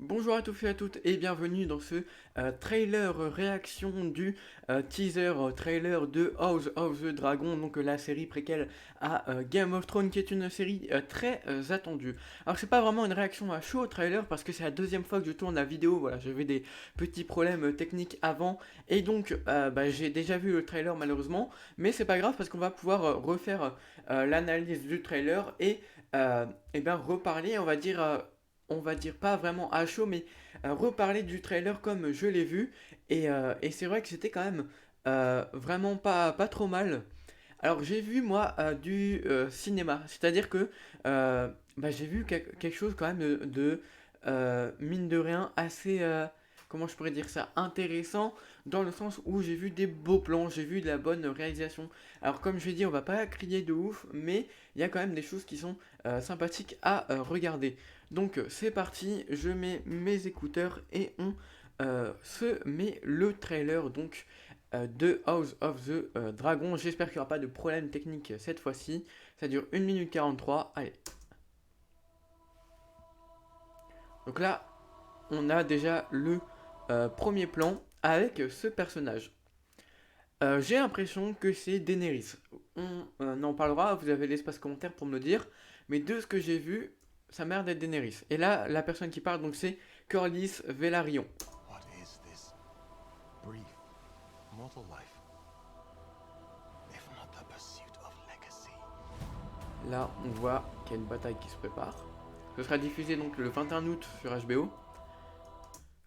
Bonjour à tous et à toutes et bienvenue dans ce trailer réaction du teaser trailer de House of the Dragon, donc la série préquelle à Game of Thrones, qui est une série très attendue. Alors c'est pas vraiment une réaction à chaud au trailer parce que c'est la deuxième fois que je tourne la vidéo, voilà, j'avais des petits problèmes techniques avant et donc j'ai déjà vu le trailer malheureusement, mais c'est pas grave parce qu'on va pouvoir refaire l'analyse du trailer et bien reparler, on va dire pas vraiment à chaud, mais reparler du trailer comme je l'ai vu. Et c'est vrai que c'était quand même vraiment pas trop mal. Alors j'ai vu moi du cinéma, c'est-à-dire que j'ai vu quelque chose quand même mine de rien assez, comment je pourrais dire ça, intéressant dans le sens où j'ai vu des beaux plans, j'ai vu de la bonne réalisation. Alors comme je l'ai dit, on va pas crier de ouf, mais il y a quand même des choses qui sont sympathiques à regarder. Donc c'est parti, je mets mes écouteurs et on se met le trailer de House of the Dragon. J'espère qu'il n'y aura pas de problème technique cette fois-ci. Ça dure 1 minute 43. Allez. Donc là, on a déjà le premier plan avec ce personnage. J'ai l'impression que c'est Daenerys. On en parlera, vous avez l'espace commentaire pour me le dire. Mais de ce que j'ai vu, ça m'a l'air d'être Daenerys. Et là, la personne qui parle, donc c'est Corlys Velaryon. What is this brief mortal life, if not the pursuit of legacy? Là, on voit qu'il y a une bataille qui se prépare. Ce sera diffusé donc le 21 août sur HBO.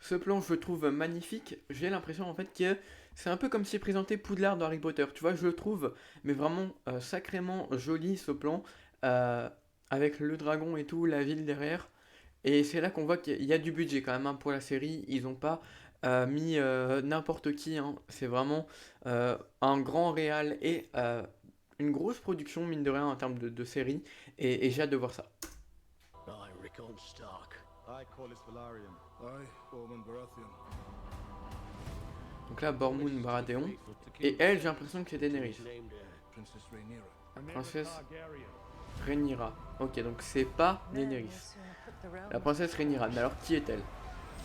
Ce plan, je le trouve magnifique. J'ai l'impression en fait que c'est un peu comme si présentait Poudlard dans Harry Potter. Tu vois, je le trouve, mais vraiment sacrément joli ce plan, euh, avec le dragon et tout, la ville derrière. Et c'est là qu'on voit qu'il y a du budget quand même hein, pour la série. Ils n'ont pas mis n'importe qui, hein. C'est vraiment un grand réal et une grosse production, mine de rien, en termes de série. Et j'ai hâte de voir ça. I, Rickon Stark. I, Corlys Velaryon. I, Ormond Baratheon. Donc là, Bormund Baratheon. Faithful to Et keep elle, j'ai l'impression que c'est Daenerys. named Princess Rhaenyra. La princesse Rhaenyra. Ok, donc c'est pas Daenerys. La princesse Rhaenyra. Mais alors, qui est-elle?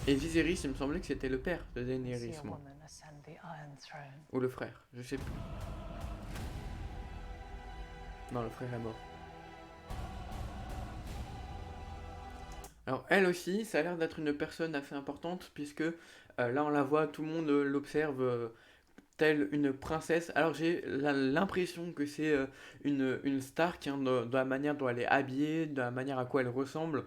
Et Viserys, il me semblait que c'était le père de Daenerys, moi. Ou le frère, je sais plus. Non, le frère est mort. Alors elle aussi, ça a l'air d'être une personne assez importante puisque là on la voit, tout le monde l'observe telle une princesse. Alors j'ai l'impression que c'est une star qui, hein, dans la manière dont elle est habillée, de la manière à quoi elle ressemble.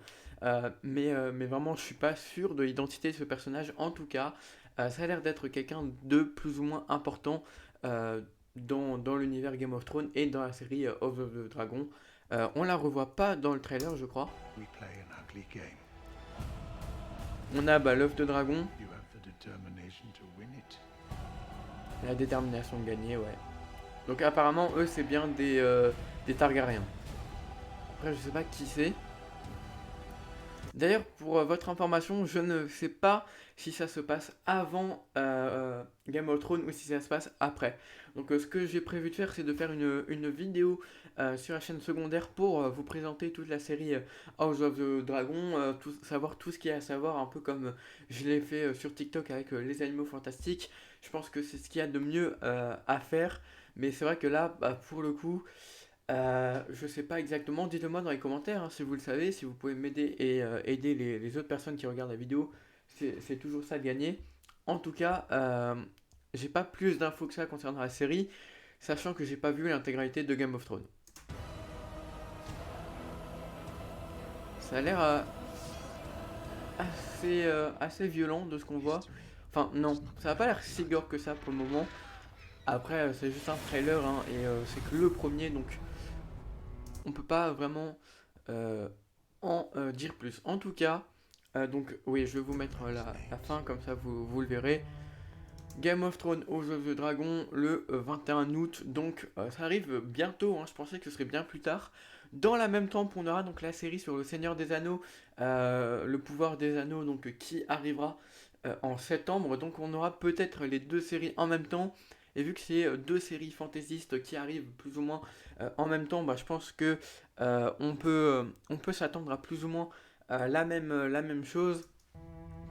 Mais vraiment je suis pas sûr de l'identité de ce personnage. En tout cas, ça a l'air d'être quelqu'un de plus ou moins important dans l'univers Game of Thrones et dans la série of the Dragon. On la revoit pas dans le trailer je crois. We play an ugly game. On a l'œuf de dragon, You have the determination to win it. la détermination de gagner, ouais. Donc apparemment, eux, c'est bien des Targaryens. Après, je sais pas qui c'est. D'ailleurs, pour votre information, je ne sais pas si ça se passe avant Game of Thrones ou si ça se passe après. Donc ce que j'ai prévu de faire, c'est de faire une vidéo sur la chaîne secondaire pour vous présenter toute la série House of the Dragon, savoir tout ce qu'il y a à savoir, un peu comme je l'ai fait sur TikTok avec les animaux fantastiques. Je pense que c'est ce qu'il y a de mieux à faire. Mais c'est vrai que là, pour le coup, je sais pas exactement, dites-le-moi dans les commentaires hein, si vous le savez, si vous pouvez m'aider et aider les autres personnes qui regardent la vidéo, c'est toujours ça de gagner. En tout cas, j'ai pas plus d'infos que ça concernant la série, sachant que j'ai pas vu l'intégralité de Game of Thrones. Ça a l'air assez violent de ce qu'on voit. Enfin, non, ça a pas l'air si gore que ça pour le moment. Après, c'est juste un trailer hein, et c'est que le premier, donc on peut pas vraiment euh, en dire plus. En tout cas, donc oui, je vais vous mettre la fin, comme ça vous le verrez. Game of Thrones aux Jeux de Dragon le 21 août, donc ça arrive bientôt, hein, je pensais que ce serait bien plus tard. Dans la même temps, on aura donc la série sur le Seigneur des Anneaux, le pouvoir des anneaux, donc qui arrivera en septembre. Donc on aura peut-être les deux séries en même temps. Et vu que c'est deux séries fantaisistes qui arrivent plus ou moins en même temps, je pense que on peut s'attendre à plus ou moins la même chose.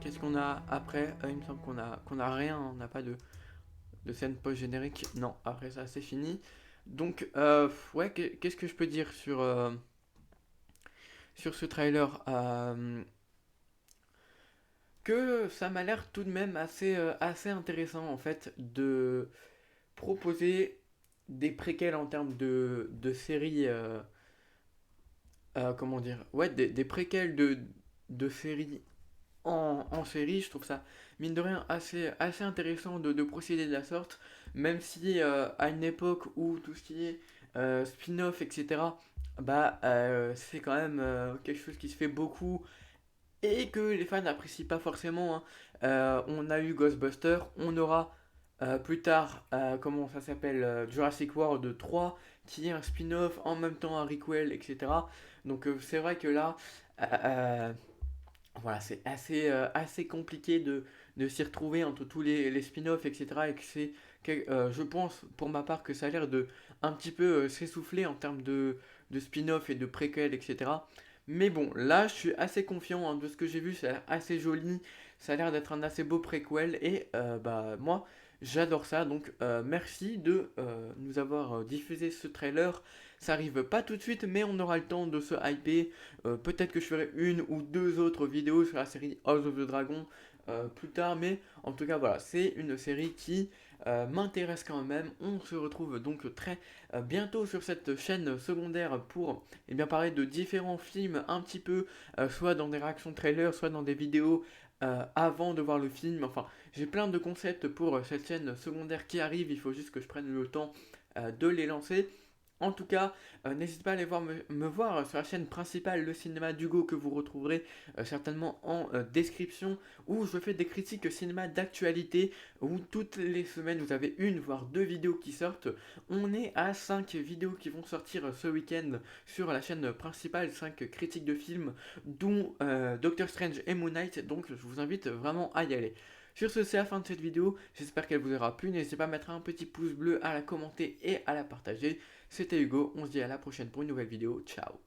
Qu'est-ce qu'on a après? Il me semble qu'on a rien, on n'a pas de scène post-générique. Non, après ça c'est fini. Donc, ouais, qu'est-ce que je peux dire sur ce trailer? Que ça m'a l'air tout de même assez intéressant en fait de proposer des préquels en termes de séries. Comment dire? Ouais, des préquels de séries en série. Je trouve ça, mine de rien, assez intéressant de procéder de la sorte. Même si à une époque où tout ce qui est spin-off, etc., bah, c'est quand même quelque chose qui se fait beaucoup et que les fans n'apprécient pas forcément, hein. On a eu Ghostbusters, on aura plus tard, comment ça s'appelle, Jurassic World 3, qui est un spin-off, en même temps un requel, etc. Donc c'est vrai que là, euh, euh, voilà, c'est assez compliqué de s'y retrouver entre tous les spin-offs, etc. Et que je pense pour ma part que ça a l'air de un petit peu s'essouffler en termes de spin-off et de préquels, etc. Mais bon, là je suis assez confiant, hein, de ce que j'ai vu, ça a l'air assez joli, ça a l'air d'être un assez beau préquel et bah moi j'adore ça. Donc merci de nous avoir diffusé ce trailer. Ça arrive pas tout de suite, mais on aura le temps de se hyper. Peut-être que je ferai une ou deux autres vidéos sur la série House of the Dragon plus tard, mais en tout cas voilà, c'est une série qui m'intéresse quand même. On se retrouve donc très bientôt sur cette chaîne secondaire pour bien parler de différents films un petit peu, soit dans des réactions trailers, soit dans des vidéos avant de voir le film. Enfin, j'ai plein de concepts pour cette chaîne secondaire qui arrive, il faut juste que je prenne le temps de les lancer. En tout cas, n'hésitez pas à aller me voir sur la chaîne principale, le cinéma d'Hugo, que vous retrouverez certainement en description, où je fais des critiques cinéma d'actualité, où toutes les semaines vous avez une voire deux vidéos qui sortent. On est à 5 vidéos qui vont sortir ce week-end sur la chaîne principale, 5 critiques de films, dont Doctor Strange et Moon Knight, donc je vous invite vraiment à y aller. Sur ce, c'est la fin de cette vidéo, j'espère qu'elle vous aura plu, n'hésitez pas à mettre un petit pouce bleu, à la commenter et à la partager. C'était Hugo, on se dit à la prochaine pour une nouvelle vidéo, ciao.